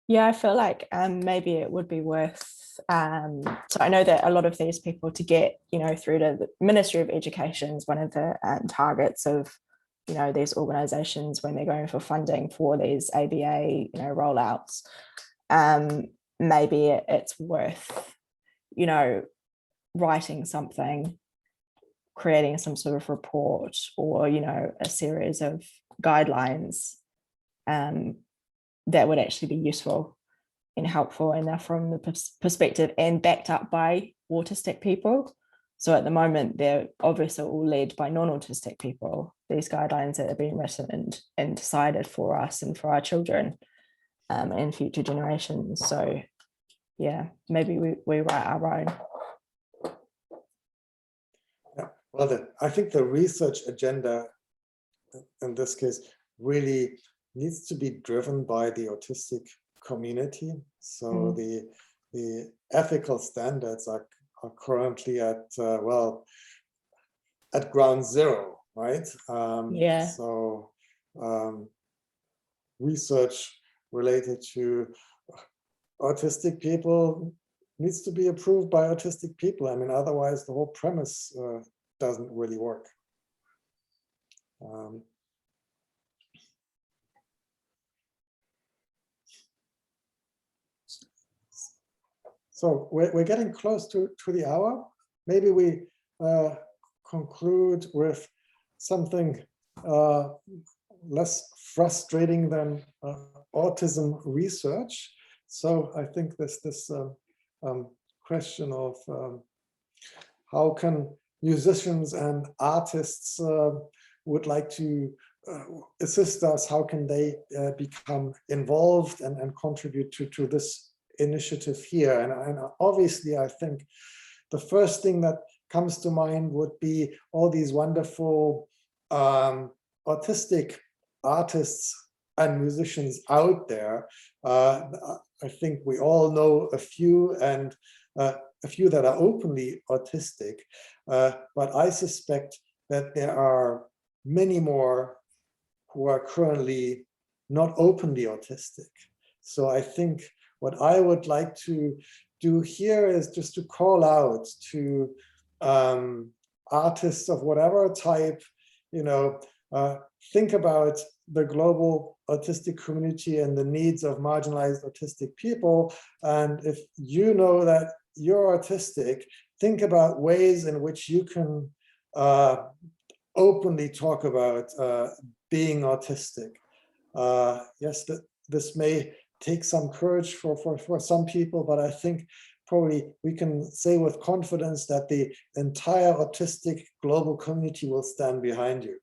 I feel like maybe it would be worth, so I know that a lot of these people to get, through to the Ministry of Education is one of the targets of these organizations, when they're going for funding for these ABA, rollouts, maybe it's worth, writing something, creating some sort of report, or, a series of guidelines that would actually be useful and helpful, and they're from the perspective and backed up by autistic people. So at the moment, they're obviously all led by non-autistic people, these guidelines that have been written and decided for us and for our children and future generations. So yeah, maybe we write our own. Yeah, well, I think the research agenda in this case really needs to be driven by the autistic community. So the ethical standards are currently at at ground zero, right? So research related to autistic people needs to be approved by autistic people. I mean, otherwise the whole premise doesn't really work. So we're getting close to the hour. Maybe we conclude with something less frustrating than autism research. So I think this question of how can musicians and artists would like to assist us, how can they become involved and contribute to this initiative here. And obviously, I think the first thing that comes to mind would be all these wonderful autistic artists and musicians out there. I think we all know a few, and a few that are openly autistic, but I suspect that there are many more who are currently not openly autistic. So I think what I would like to do here is just to call out to artists of whatever type, think about the global autistic community and the needs of marginalized autistic people. And if you know that you're autistic, think about ways in which you can openly talk about being autistic. Yes, this may take some courage for some people, but I think probably we can say with confidence that the entire autistic global community will stand behind you.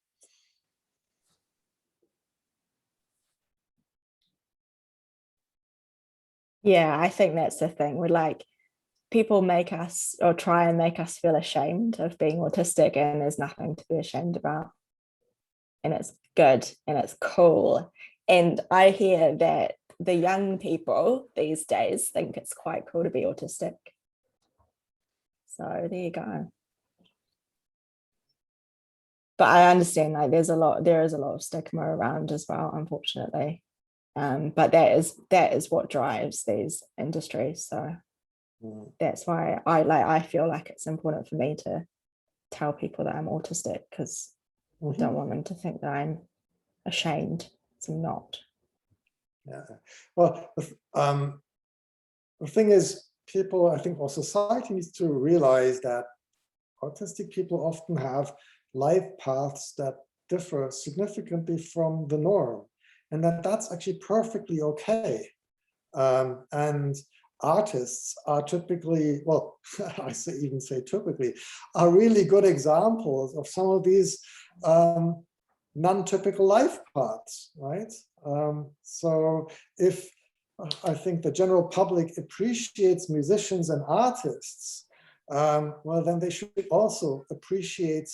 Yeah, I think that's the thing. We're like, people make us or try and make us feel ashamed of being autistic, and there's nothing to be ashamed about. And it's good and it's cool. And I hear that the young people these days think it's quite cool to be autistic. So there you go. But I understand, like, there is a lot of stigma around as well, unfortunately. But that is what drives these industries. So that's why I feel like it's important for me to tell people that I'm autistic, because I don't want them to think that I'm ashamed. I'm not. Yeah. Well, the thing is, people, I think, or society needs to realize that autistic people often have life paths that differ significantly from the norm, and that's actually perfectly okay. And artists are typically, well, even say typically, are really good examples of some of these non-typical life paths, right? So if I think the general public appreciates musicians and artists, well, then they should also appreciate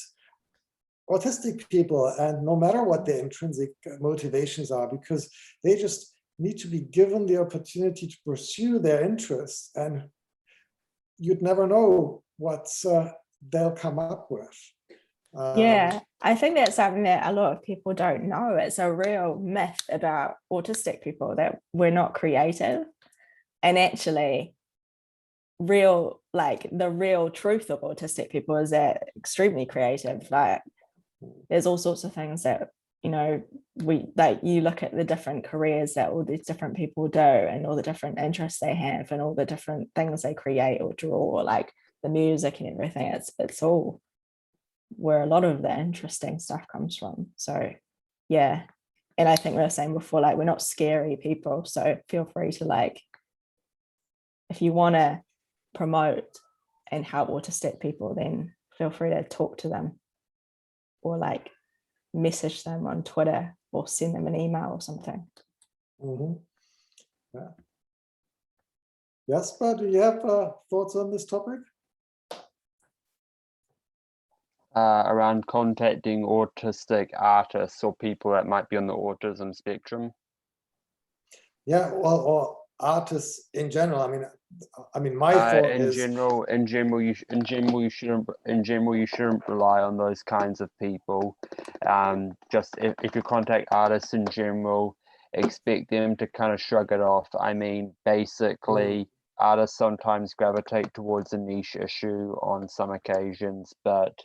autistic people, and no matter what their intrinsic motivations are, because they just need to be given the opportunity to pursue their interests, and you'd never know what they'll come up with. Yeah, I think that's something that a lot of people don't know. It's a real myth about autistic people that we're not creative, and actually the real truth of autistic people is that extremely creative. Like, there's all sorts of things that you know, you look at the different careers that all these different people do and all the different interests they have and all the different things they create or draw, like the music and everything. It's all where a lot of the interesting stuff comes from. So yeah. And I think we were saying before, like, we're not scary people. So feel free to, like, if you want to promote and help autistic people, then feel free to talk to them or like message them on Twitter or send them an email or something. Yeah. Jasper, do you have thoughts on this topic? Around contacting autistic artists or people that might be on the autism spectrum? Yeah, well, or artists in general. I mean, my thought is in general, you shouldn't rely on those kinds of people. Just if you contact artists in general, expect them to kind of shrug it off. I mean, basically, artists sometimes gravitate towards a niche issue on some occasions, but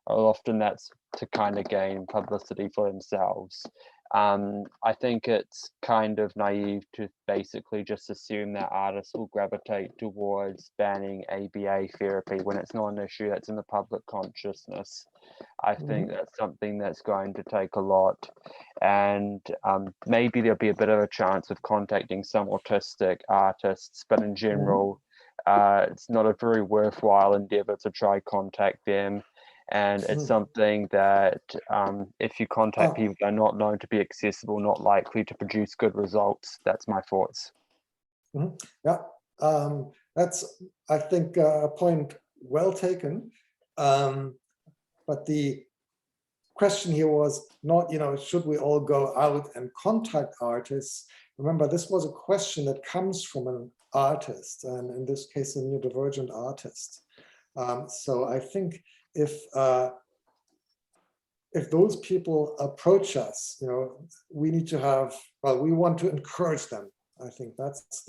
often that's to kind of gain publicity for themselves. I think it's kind of naive to basically just assume that artists will gravitate towards banning ABA therapy when it's not an issue that's in the public consciousness. I think that's something that's going to take a lot, and maybe there'll be a bit of a chance of contacting some autistic artists, but in general, it's not a very worthwhile endeavor to try contact them. And it's something that if you contact people that are not known to be accessible, not likely to produce good results. That's my thoughts. Yeah, that's, I think, a point well taken. But the question here was not, should we all go out and contact artists? Remember, this was a question that comes from an artist, and in this case, a neurodivergent artist. So I think if those people approach us, we need to have, well, we want to encourage them. I think that's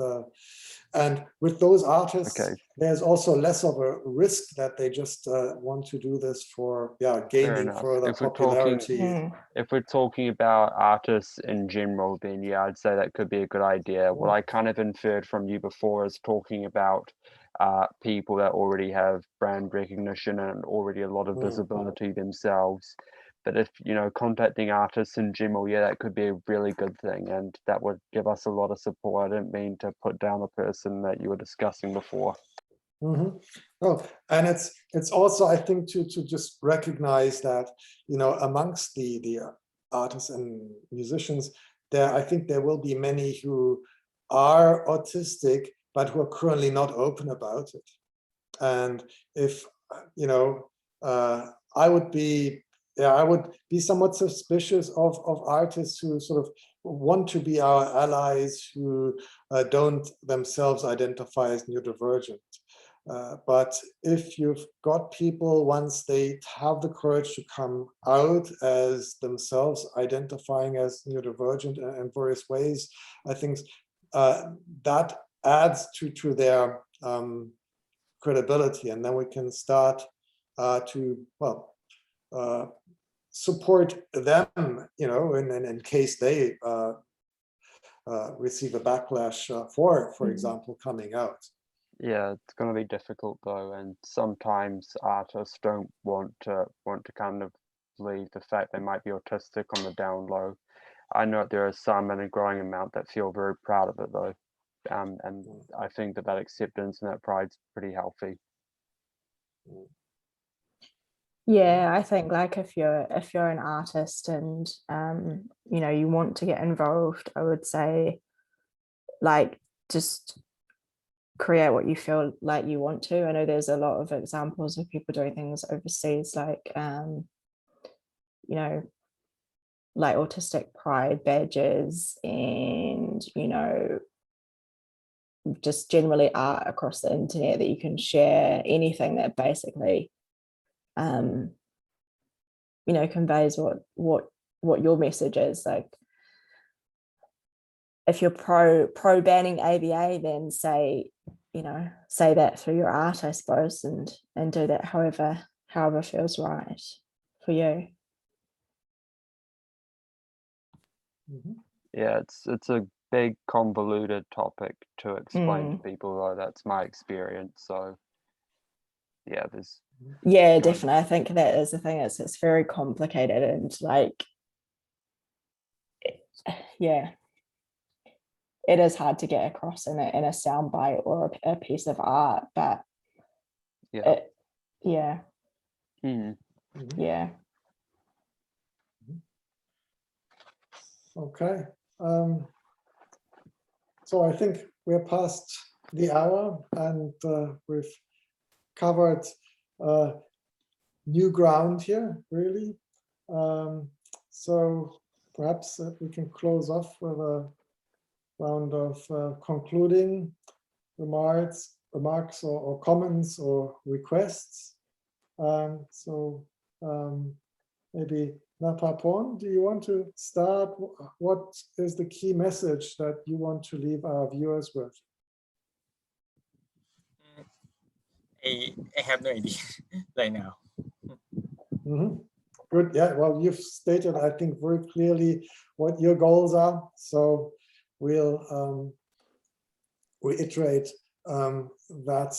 and with those artists, there's also less of a risk that they just want to do this for, gaining further popularity. If we're talking about artists in general, then yeah, I'd say that could be a good idea. What I kind of inferred from you before is talking about people that already have brand recognition and already a lot of visibility themselves. But if, contacting artists in general, that could be a really good thing, and that would give us a lot of support. I didn't mean to put down the person that you were discussing before. Oh, and it's also, I think, to just recognize that, amongst the artists and musicians, I think there will be many who are autistic, but who are currently not open about it. And if, I would be somewhat suspicious of artists who sort of want to be our allies, who don't themselves identify as neurodivergent. But if you've got people, once they have the courage to come out as themselves identifying as neurodivergent in various ways, I think that adds to their credibility, and then we can start to support them, in case they receive a backlash for example, coming out. Yeah, it's going to be difficult though, and sometimes artists don't want to kind of leave the fact they might be autistic on the down low. I know there are some, and a growing amount, that feel very proud of it though, and I think that acceptance and that pride's pretty healthy. Yeah, I think, like, if you're an artist and you want to get involved, I would say, like, just create what you feel like you want to. I know there's a lot of examples of people doing things overseas, like like autistic pride badges, and just generally art across the internet that you can share, anything that basically conveys what your message is. Like, if you're pro banning ABA, then say that through your art, I suppose, and do that however feels right for you. Yeah, it's a big convoluted topic to explain to people, though. That's my experience. So yeah, definitely. I think that is the thing. It's very complicated and like, yeah, it is hard to get across in a soundbite or a piece of art, but yeah. Okay. So I think we're past the hour, and we've covered new ground here, really. So perhaps we can close off with a round of concluding remarks or comments or requests. Maybe Naphaphol, do you want to start? What is the key message that you want to leave our viewers with? I have no idea right now. Good. Yeah. Well, you've stated, I think, very clearly what your goals are. So we'll reiterate that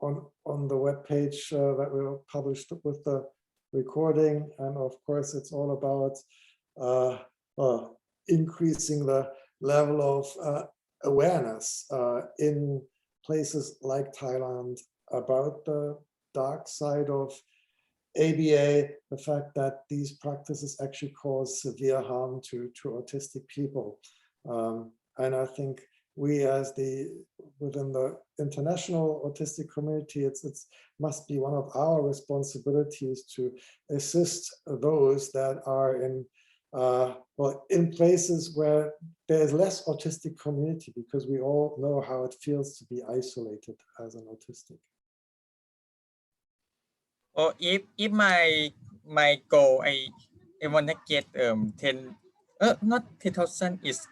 on the webpage that we'll publish with the recording. And of course, it's all about increasing the level of awareness in places like Thailand about the dark side of ABA, the fact that these practices actually cause severe harm to autistic people. And I think we, as within the international autistic community, it must be one of our responsibilities to assist those that are in places where there is less autistic community, because we all know how it feels to be isolated as an autistic. Or if my goal, I want to get 10, not 10,000, is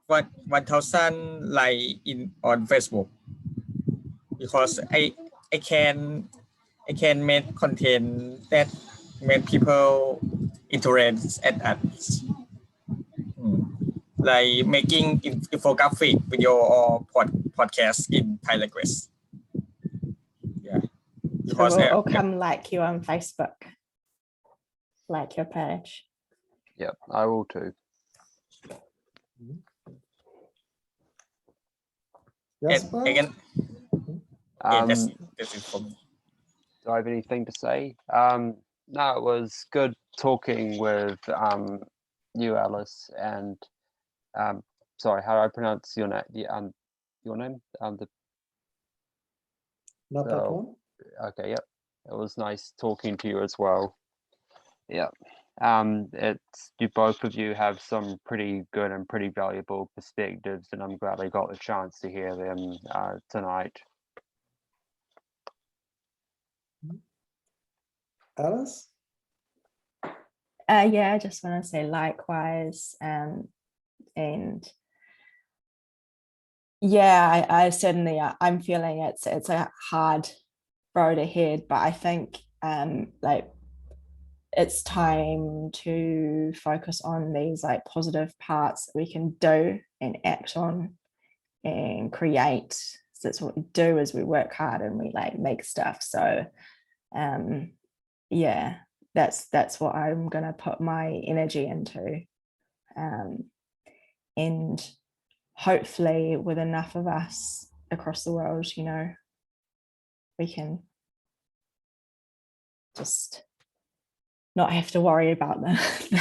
1,000 like on Facebook, because I can make content that make people interest at us, like making infographic video or podcast in Thai language. Yeah, because so I'll come like you on Facebook, like your page. Yep, I will too. Jasper? That's it for me. Do I have anything to say? No, it was good talking with you, Alice, and sorry, how do I pronounce your name? Your name? Naphaphol? Okay, yep. It was nice talking to you as well. Yeah. Both of you have some pretty good and pretty valuable perspectives, and I'm glad I got the chance to hear them tonight. Alice? Yeah, I just want to say likewise, and yeah, I certainly I'm feeling it's a hard road ahead, but I think like it's time to focus on these like positive parts that we can do and act on and create. So that's what we do, is we work hard and we like make stuff. So yeah, that's what I'm gonna put my energy into, and hopefully with enough of us across the world, you know, we can just not have to worry about the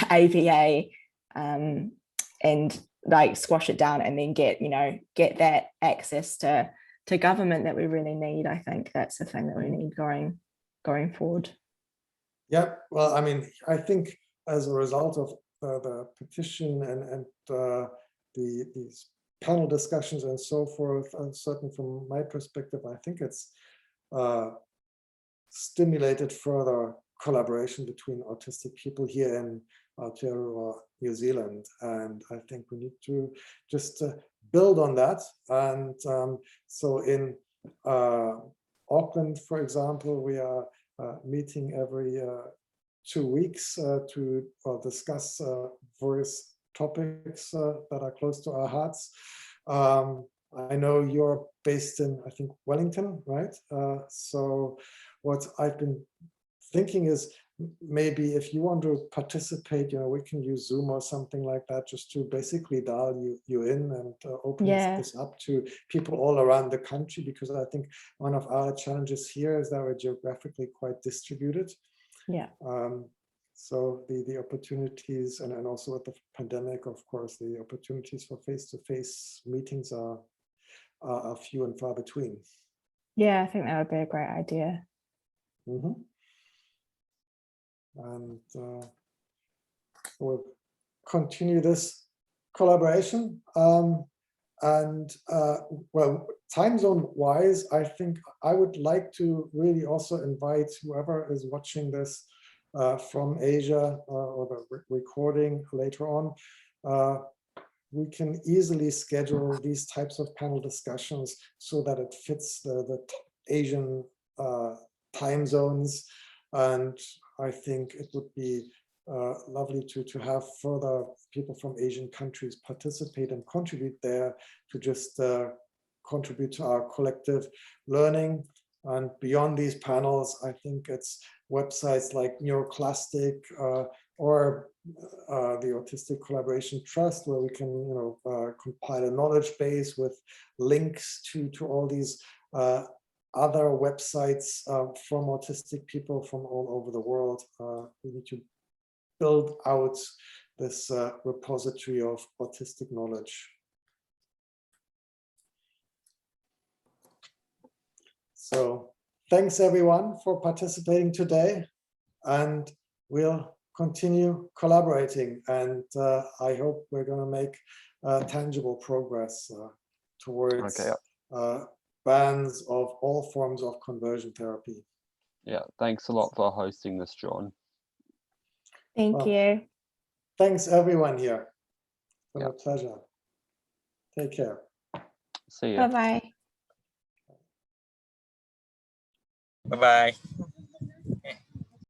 ABA and like squash it down, and then get that access to government that we really need. I think that's the thing that we need going forward. Yeah, well, I mean, I think as a result of the petition and these panel discussions and so forth, and certainly from my perspective, I think it's stimulated further collaboration between autistic people here in Aotearoa New Zealand, and I think we need to just build on that. And so in Auckland, for example, we are meeting every 2 weeks to discuss various topics that are close to our hearts. I know you're based in, I think, Wellington, right? So what I've been thinking is maybe if you want to participate, we can use Zoom or something like that, just to basically dial you in and open this up to people all around the country, because I think one of our challenges here is that we're geographically quite distributed. Yeah. So the opportunities, and also with the pandemic, of course, the opportunities for face-to-face meetings are few and far between. Yeah, I think that would be a great idea. Mm-hmm. And we'll continue this collaboration. Well, time zone wise, I think I would like to really also invite whoever is watching this from Asia or the recording later on. We can easily schedule these types of panel discussions so that it fits the Asian time zones. And I think it would be lovely to have further people from Asian countries participate and contribute there, to just contribute to our collective learning. And beyond these panels, I think it's websites like Neuroclasticcom or the Autistic Collaboration Trust, where we can compile a knowledge base with links to all these other websites from autistic people from all over the world. We need to build out this repository of autistic knowledge. So thanks everyone for participating today, and we'll continue collaborating, and I hope we're going to make tangible progress towards bans of all forms of conversion therapy. Yeah, thanks a lot for hosting this, Jorn. Thank you. Thanks everyone here. It's been a pleasure. Take care. See ya. Bye-bye. Bye-bye.